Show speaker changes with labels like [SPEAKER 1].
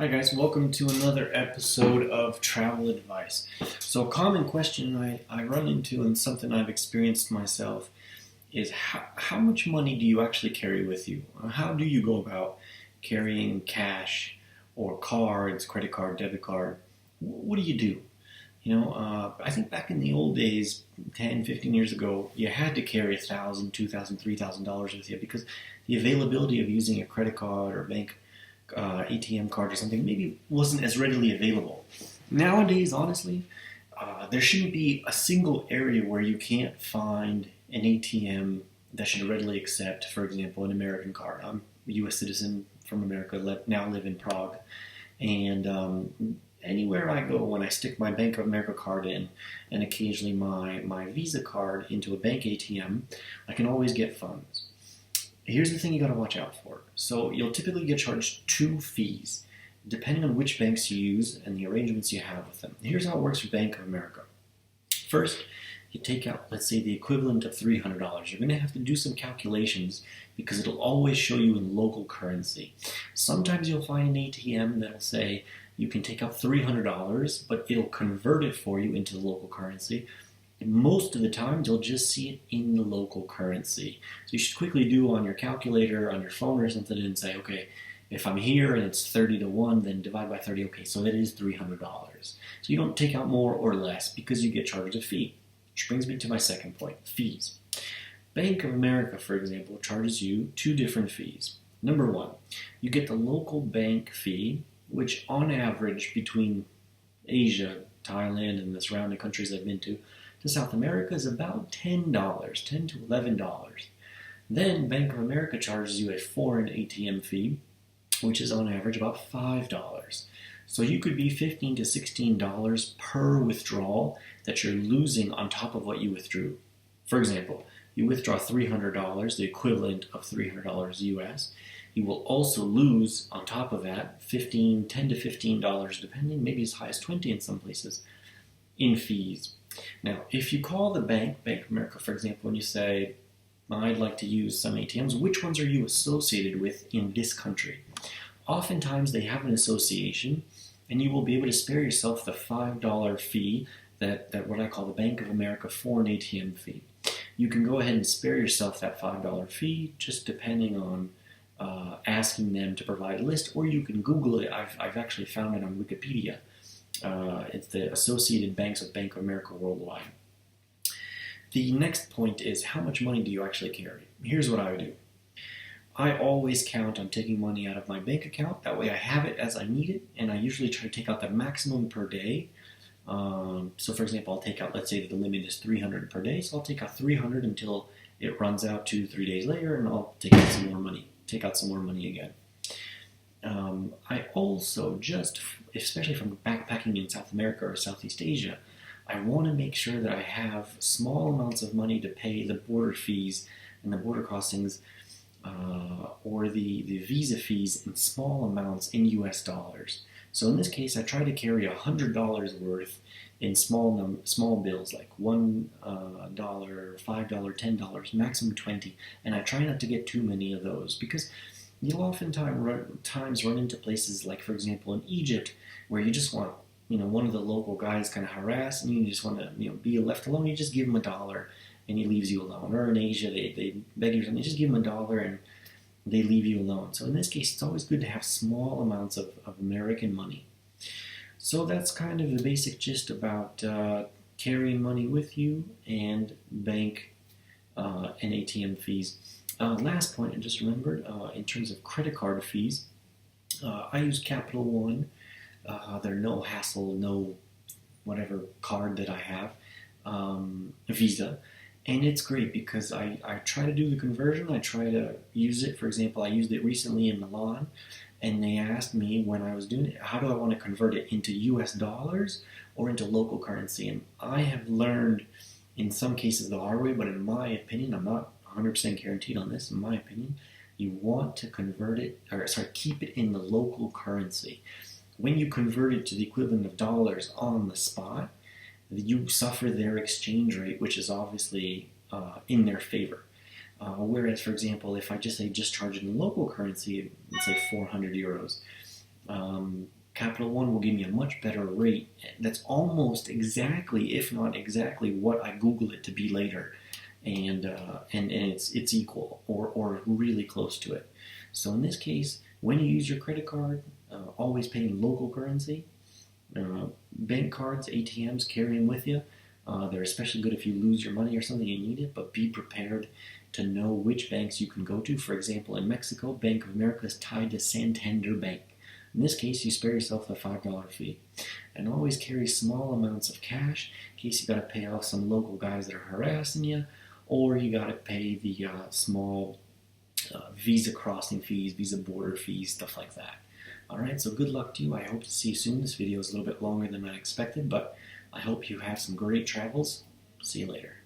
[SPEAKER 1] Hi guys, welcome to another episode of Travel Advice. So a common question I run into and something I've experienced myself is how much money do you actually carry with you? How do you go about carrying cash or cards, credit card, debit card? What do you do? I think back in the old days, 10, 15 years ago, you had to carry $1,000, $2,000, $3,000 with you because the availability of using a credit card or bank ATM card or something maybe wasn't as readily available. Nowadays, honestly, there shouldn't be a single area where you can't find an ATM that should readily accept, for example, an American card. I'm a U.S. citizen from America, now live in Prague, and anywhere I go, when I stick my Bank of America card in and occasionally my Visa card into a bank ATM, I can always get funds. Here's the thing you got to watch out for. So you'll typically get charged two fees, depending on which banks you use and the arrangements you have with them. Here's how it works for Bank of America. First, you take out, let's say, the equivalent of $300. You're going to have to do some calculations because it'll always show you in local currency. Sometimes you'll find an ATM that'll say you can take out $300, but it'll convert it for you into the local currency. Most of the time, you'll just see it in the local currency. So you should quickly do on your calculator, on your phone or something, and say, okay, if I'm here and it's 30 to 1, then divide by 30. Okay, so that is $300. So you don't take out more or less because you get charged a fee. Which brings me to my second point, fees. Bank of America, for example, charges you two different fees. Number one, you get the local bank fee, which on average between Asia, Thailand, and the surrounding countries I've been to South America is about $10, $10 to $11. Then Bank of America charges you a foreign ATM fee, which is on average about $5. So you could be $15 to $16 per withdrawal that you're losing on top of what you withdrew. For example, you withdraw $300, the equivalent of $300 US. You will also lose on top of that $10 to $15, depending, maybe as high as $20 in some places, in fees. Now, if you call the Bank of America, for example, and you say, I'd like to use some ATMs, which ones are you associated with in this country? Oftentimes, they have an association, and you will be able to spare yourself the $5 fee, that what I call the Bank of America foreign ATM fee. You can go ahead and spare yourself that $5 fee, just depending on asking them to provide a list, or you can Google it. I've actually found it on Wikipedia. It's the Associated Banks of Bank of America Worldwide. The next point is, how much money do you actually carry? Here's what I would do. I always count on taking money out of my bank account. That way I have it as I need it, and I usually try to take out the maximum per day. So for example, I'll take out, let's say that the limit is $300 per day, so I'll take out $300 until it runs out 2-3 days later, and I'll take out some more money again. I also especially from backpacking in South America or Southeast Asia, I want to make sure that I have small amounts of money to pay the border fees and the border crossings or the visa fees in small amounts in US dollars. So in this case, I try to carry $100 worth in small bills, like $1, $5, $10, maximum 20, and I try not to get too many of those because you'll oftentimes run into places like, for example, in Egypt, where you just want, one of the local guys kind of harass, and you just want to, be left alone. You just give him $1, and he leaves you alone. Or in Asia, they beg you something, you just give him $1, and they leave you alone. So in this case, it's always good to have small amounts of American money. So that's kind of the basic gist about carrying money with you and bank and ATM fees. Last point I just remembered, in terms of credit card fees, I use Capital One. They're no hassle, no whatever card that I have, Visa. And it's great because I try to do the conversion. I try to use it. For example, I used it recently in Milan, and they asked me when I was doing it, how do I want to convert it into US dollars or into local currency? And I have learned in some cases the hard way, but in my opinion, I'm not 100% guaranteed on this. In my opinion, you want to keep it in the local currency. When you convert it to the equivalent of dollars on the spot, you suffer their exchange rate, which is obviously in their favor. Whereas, for example, if I just charge it in local currency, let's say 400 euros, Capital One will give me a much better rate that's almost exactly, if not exactly, what I Google it to be later. And it's equal or really close to it. So in this case, when you use your credit card, always pay in local currency. Bank cards, ATMs, carry them with you. They're especially good if you lose your money or something and you need it, but be prepared to know which banks you can go to. For example, in Mexico, Bank of America is tied to Santander Bank. In this case, you spare yourself the $5 fee. And always carry small amounts of cash in case you got to pay off some local guys that are harassing you, or you got to pay the small visa crossing fees, visa border fees, stuff like that. Alright, so good luck to you. I hope to see you soon. This video is a little bit longer than I expected, but I hope you have some great travels. See you later.